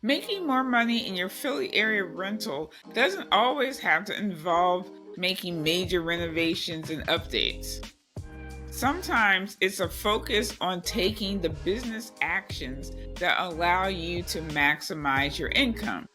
Making more money in your Philly area rental doesn't always have to involve making major renovations and updates. Sometimes it's a focus on taking the business actions that allow you to maximize your income.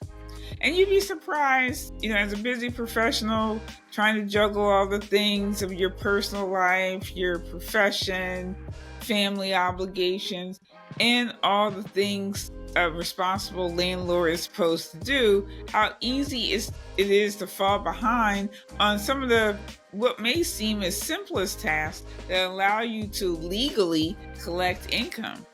And you'd be surprised, as a busy professional trying to juggle all the things of your personal life, your profession, family obligations, and all the things a responsible landlord is supposed to do, how easy it is to fall behind on some of the what may seem as simplest tasks that allow you to legally collect income.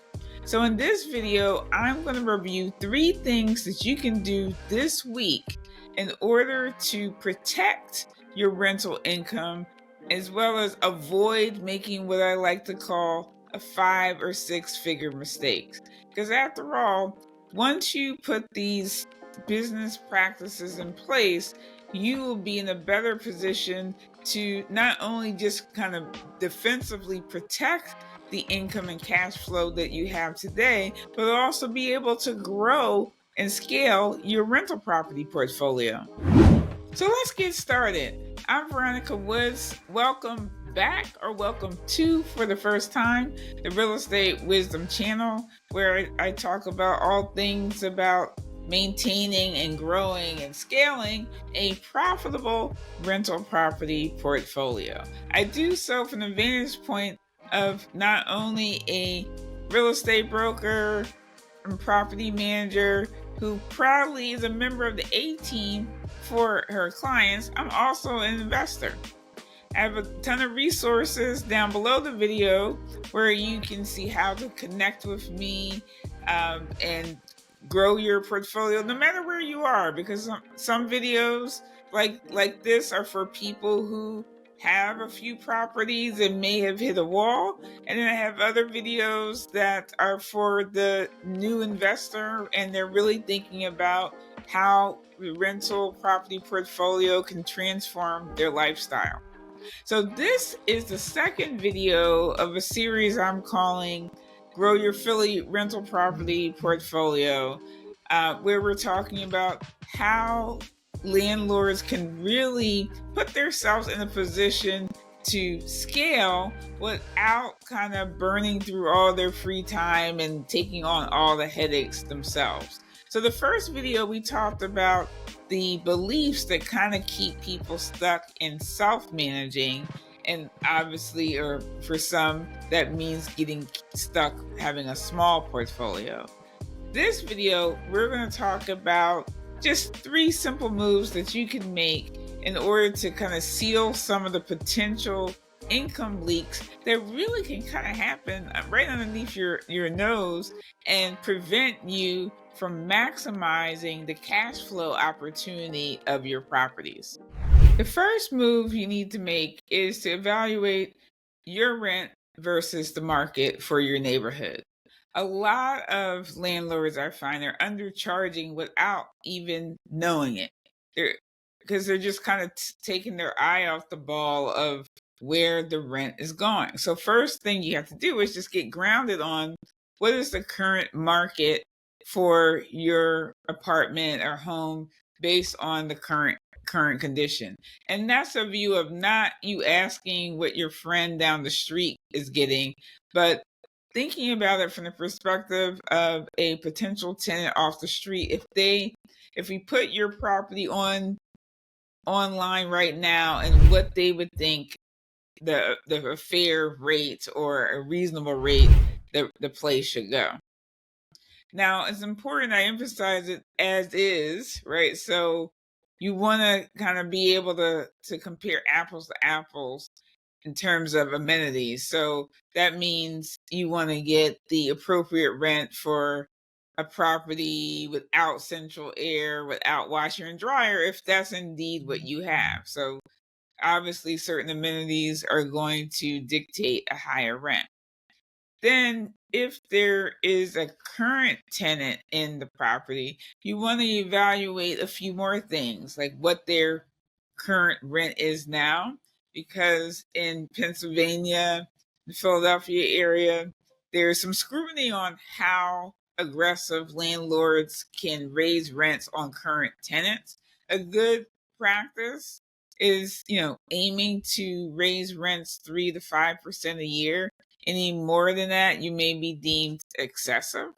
So in this video, I'm going to review 3 things that you can do this week in order to protect your rental income, as well as avoid making what I like to call a 5 or 6-figure mistakes. Because after all, once you put these business practices in place, you will be in a better position to not only just kind of defensively protect the income and cash flow that you have today, but also be able to grow and scale your rental property portfolio. So let's get started. I'm Veronica Woods. Welcome back, or welcome to, for the first time, the Real Estate Wisdom channel, where I talk about all things about maintaining and growing and scaling a profitable rental property portfolio. I do so from the vantage point of not only a real estate broker and property manager who proudly is a member of the A team for her clients, I'm also an investor. I have a ton of resources down below the video where you can see how to connect with me and grow your portfolio no matter where you are, because some videos like this are for people who have a few properties and may have hit a wall, and then I have other videos that are for the new investor and they're really thinking about how the rental property portfolio can transform their lifestyle. So this is the second video of a series I'm calling Grow Your Philly Rental Property Portfolio, where we're talking about how landlords can really put themselves in a position to scale without kind of burning through all their free time and taking on all the headaches themselves. So the first video, we talked about the beliefs that kind of keep people stuck in self-managing, and obviously, or for some, that means getting stuck having a small portfolio. This video, we're going to talk about just 3 simple moves that you can make in order to kind of seal some of the potential income leaks that really can kind of happen right underneath your nose and prevent you from maximizing the cash flow opportunity of your properties. The first move you need to make is to evaluate your rent versus the market for your neighborhood. A lot of landlords, I find, are undercharging without even knowing it. Because they're just kind of taking their eye off the ball of where the rent is going. So first thing you have to do is just get grounded on what is the current market for your apartment or home based on the current condition. And that's a view of not you asking what your friend down the street is getting, but thinking about it from the perspective of a potential tenant off the street. If we put your property online right now, and what they would think the fair rate or a reasonable rate the place should go. Now, it's important I emphasize it as is, right? So you want to kind of be able to compare apples to apples in terms of amenities. So that means you want to get the appropriate rent for a property without central air, without washer and dryer, if that's indeed what you have. So obviously certain amenities are going to dictate a higher rent. Then if there is a current tenant in the property, you want to evaluate a few more things, like what their current rent is now, because in Pennsylvania, the Philadelphia area, there's some scrutiny on how aggressive landlords can raise rents on current tenants. A good practice is, aiming to raise rents 3 to 5% a year. Any more than that, you may be deemed excessive.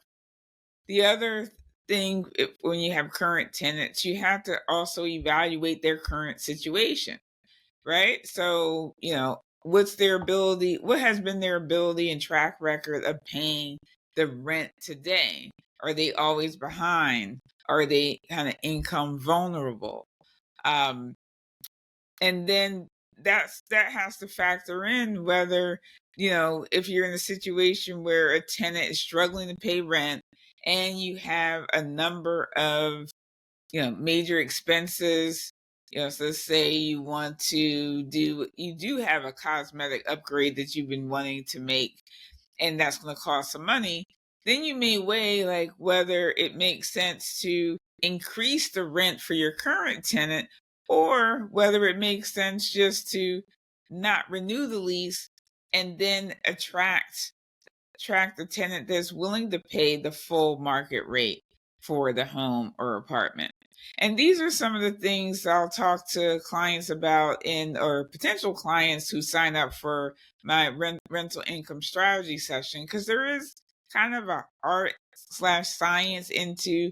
The other thing, when you have current tenants, you have to also evaluate their current situation, right? So, what has been their ability and track record of paying the rent today? Are they always behind? Are they kind of income vulnerable? Um, and then that has to factor in whether, if you're in a situation where a tenant is struggling to pay rent and you have a number of, major expenses. So say you do have a cosmetic upgrade that you've been wanting to make, and that's going to cost some money. Then you may weigh like whether it makes sense to increase the rent for your current tenant, or whether it makes sense just to not renew the lease and then attract the tenant that's willing to pay the full market rate for the home or apartment. And these are some of the things I'll talk to clients about or potential clients who sign up for my rental income strategy session, because there is kind of a art/science into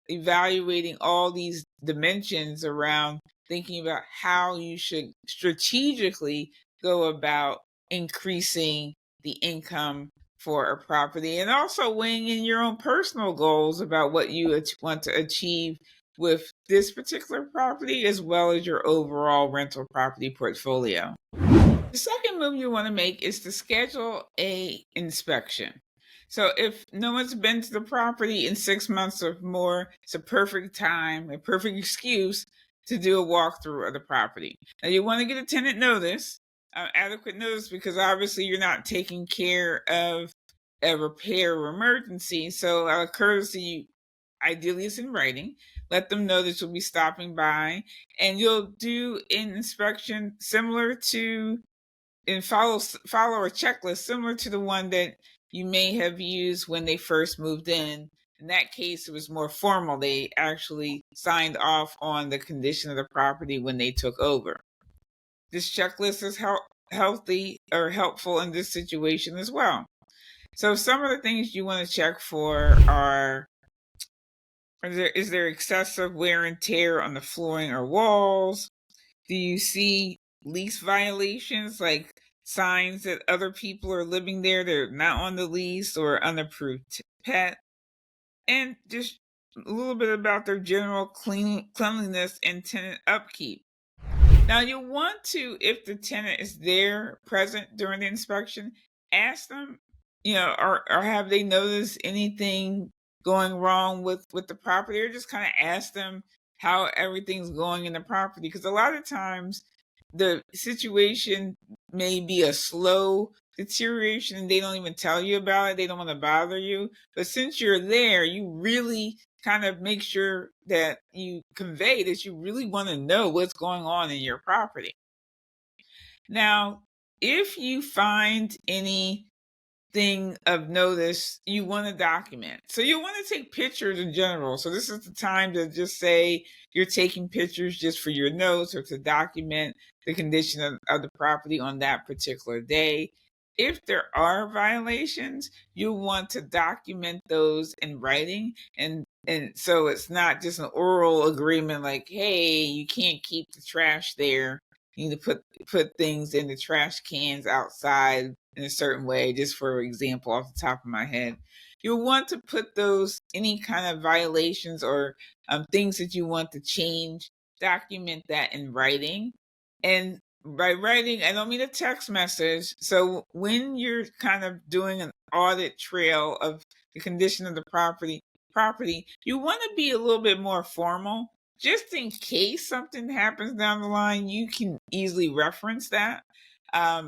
evaluating all these dimensions around thinking about how you should strategically go about increasing the income for a property, and also weighing in your own personal goals about what you want to achieve with this particular property, as well as your overall rental property portfolio. The second move you want to make is to schedule a inspection. So if no one's been to the property in 6 months or more, it's a perfect time, a perfect excuse to do a walkthrough of the property. Now you want to get a tenant notice, adequate notice, because obviously you're not taking care of a repair or emergency. So out of courtesy, ideally it's in writing. Let them know that you'll be stopping by, and you'll do an inspection similar to and follow a checklist similar to the one that you may have used when they first moved in. In that case, it was more formal. They actually signed off on the condition of the property when they took over. This checklist is healthy or helpful in this situation as well. So some of the things you want to check for is there excessive wear and tear on the flooring or walls? Do you see lease violations, like signs that other people are living there, they're not on the lease, or unapproved pet? And just a little bit about their general cleanliness and tenant upkeep. Now, you want to, if the tenant is there present during the inspection, ask them, or have they noticed anything going wrong with the property, or just kind of ask them how everything's going in the property. Because a lot of times the situation may be a slow deterioration and they don't even tell you about it. They don't want to bother you. But since you're there, you really kind of make sure that you convey that you really want to know what's going on in your property. Now, if you find anything of notice, you want to document. So you want to take pictures in general. So this is the time to just say you're taking pictures just for your notes or to document the condition of the property on that particular day. If there are violations, you want to document those in writing, and so it's not just an oral agreement like, hey, you can't keep the trash there. You need to put things in the trash cans outside in a certain way, just for example, off the top of my head. You'll want to put any kind of violations or things that you want to change, document that in writing. And by writing, I don't mean a text message. So when you're kind of doing an audit trail of the condition of the property, you want to be a little bit more formal, just in case something happens down the line. You can easily reference that.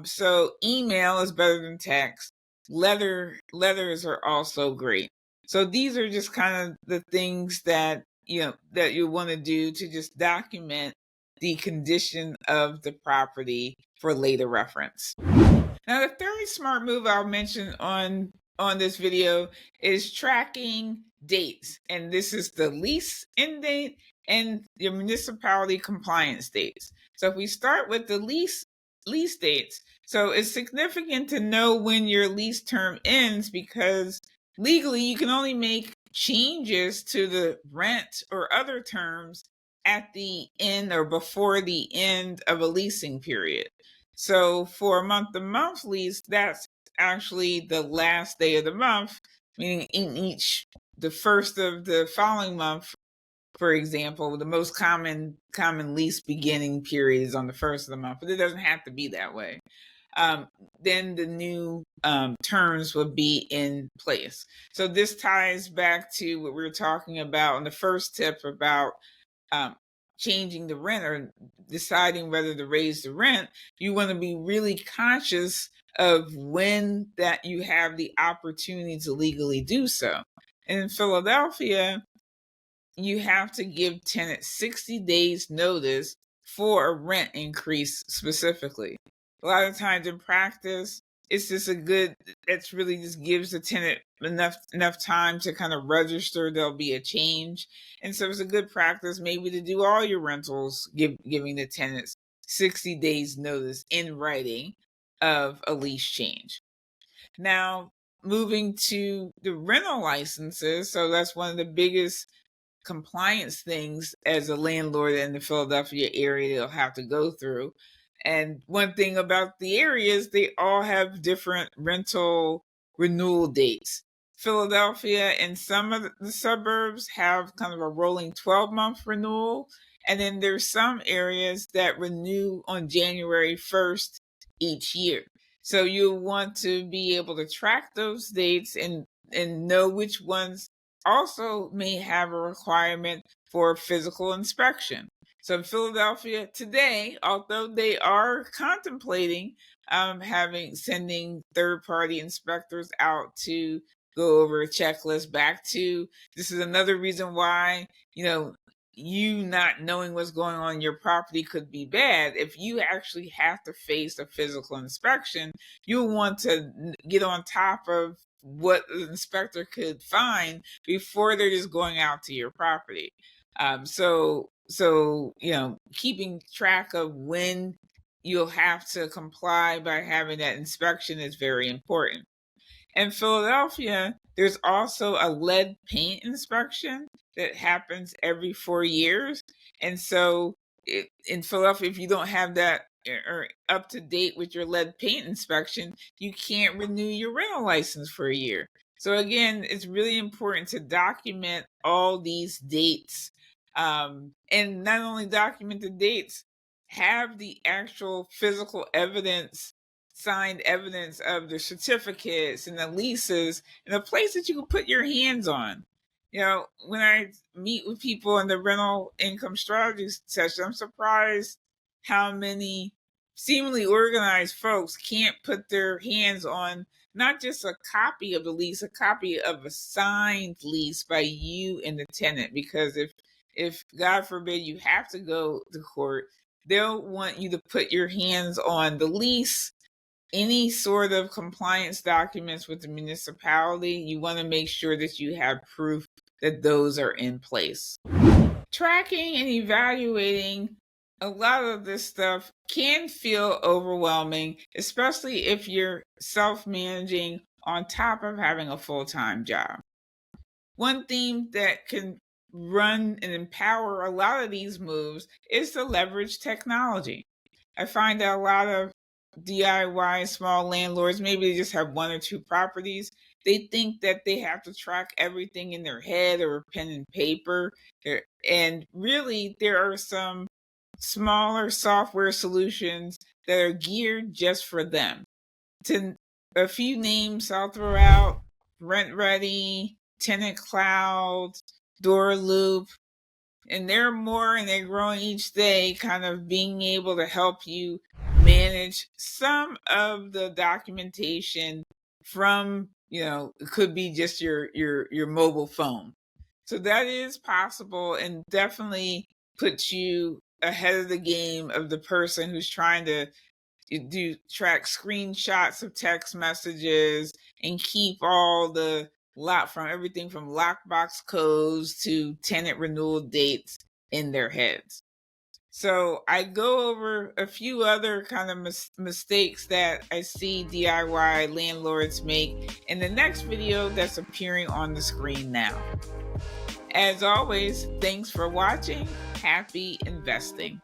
So email is better than text. Letters are also great. So these are just kind of the things that you want to do to just document the condition of the property for later reference. Now, the third smart move I'll mention on on this video is tracking dates. And this is the lease end date and your municipality compliance dates. So if we start with the lease dates, so it's significant to know when your lease term ends because legally you can only make changes to the rent or other terms at the end or before the end of a leasing period. So for a month-to-month lease, that's actually the last day of the month, meaning in each the first of the following month. For example, the most common lease beginning period is on the first of the month, but it doesn't have to be that way. Then the new terms will be in place. So this ties back to what we were talking about in the first tip about um, changing the rent or deciding whether to raise the rent. You want to be really conscious of when that you have the opportunity to legally do so. And in Philadelphia, you have to give tenants 60 days notice for a rent increase specifically. A lot of times in practice, it's just it's really just gives the tenant enough time to kind of register there'll be a change. And so it's a good practice maybe to do all your rentals, giving the tenants 60 days notice in writing of a lease change. Now, moving to the rental licenses, so that's one of the biggest compliance things as a landlord in the Philadelphia area they'll have to go through. And one thing about the areas, they all have different rental renewal dates. Philadelphia and some of the suburbs have kind of a rolling 12-month renewal. And then there's some areas that renew on January 1st each year. So you'll want to be able to track those dates and know which ones also may have a requirement for physical inspection. So in Philadelphia today, although they are contemplating sending third-party inspectors out to go over a checklist this is another reason why, you not knowing what's going on in your property could be bad. If you actually have to face a physical inspection, you'll want to get on top of what the inspector could find before they're just going out to your property. So keeping track of when you'll have to comply by having that inspection is very important. In Philadelphia, there's also a lead paint inspection that happens every 4 years. And so in Philadelphia, if you don't have that or up to date with your lead paint inspection, you can't renew your rental license for a year. So again, it's really important to document all these dates. And not only document the dates, have the actual physical evidence, signed evidence of the certificates and the leases in a place that you can put your hands on. When I meet with people in the rental income strategy session, I'm surprised how many seemingly organized folks can't put their hands on not just a copy of the lease, a copy of a signed lease by you and the tenant. Because if God forbid you have to go to court, they'll want you to put your hands on the lease, any sort of compliance documents with the municipality. You want to make sure that you have proof that those are in place. Tracking and evaluating a lot of this stuff can feel overwhelming, especially if you're self-managing on top of having a full-time job. One theme that can run and empower a lot of these moves is to leverage technology. I find that a lot of DIY small landlords, maybe they just have one or two properties, they think that they have to track everything in their head or pen and paper. And really, there are some smaller software solutions that are geared just for them. To a few names I'll throw out: Rent Ready, Tenant Cloud, Door Loop, and there are more, and they're growing each day, kind of being able to help you manage some of the documentation from, it could be just your mobile phone. So that is possible, and definitely puts you ahead of the game of the person who's trying to You do track screenshots of text messages and keep all the lot from everything from lockbox codes to tenant renewal dates in their heads. So I go over a few other kind of mistakes that I see DIY landlords make in the next video that's appearing on the screen now. As always, thanks for watching. Happy investing.